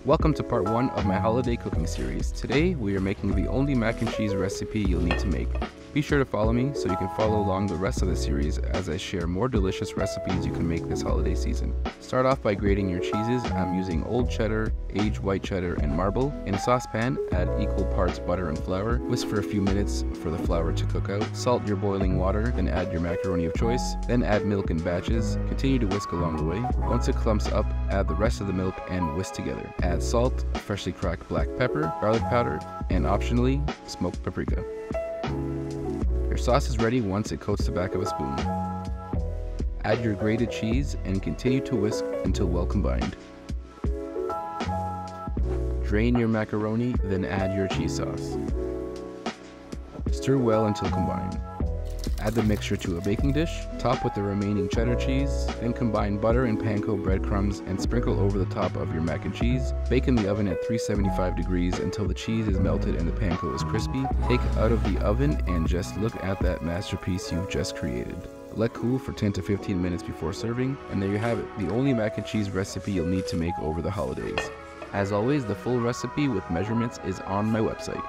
Welcome to part 1 of my holiday cooking series. Today we are making the only mac and cheese recipe you'll need to make. Be sure to follow me so you can follow along the rest of the series as I share more delicious recipes you can make this holiday season. Start off by grating your cheeses. I'm using old cheddar, aged white cheddar, and marble. In a saucepan, add equal parts butter and flour. Whisk for a few minutes for the flour to cook out. Salt your boiling water, then add your macaroni of choice. Then add milk in batches. Continue to whisk along the way. Once it clumps up, add the rest of the milk and whisk together. Add salt, freshly cracked black pepper, garlic powder, and optionally, smoked paprika. Your sauce is ready once it coats the back of a spoon. Add your grated cheese and continue to whisk until well combined. Drain your macaroni, then add your cheese sauce. Stir well until combined. Add the mixture to a baking dish, top with the remaining cheddar cheese, then combine butter and panko breadcrumbs and sprinkle over the top of your mac and cheese. Bake in the oven at 375 degrees until the cheese is melted and the panko is crispy. Take it out of the oven and just look at that masterpiece you've just created. Let cool for 10 to 15 minutes before serving, and there you have it, the only mac and cheese recipe you'll need to make over the holidays. As always, the full recipe with measurements is on my website.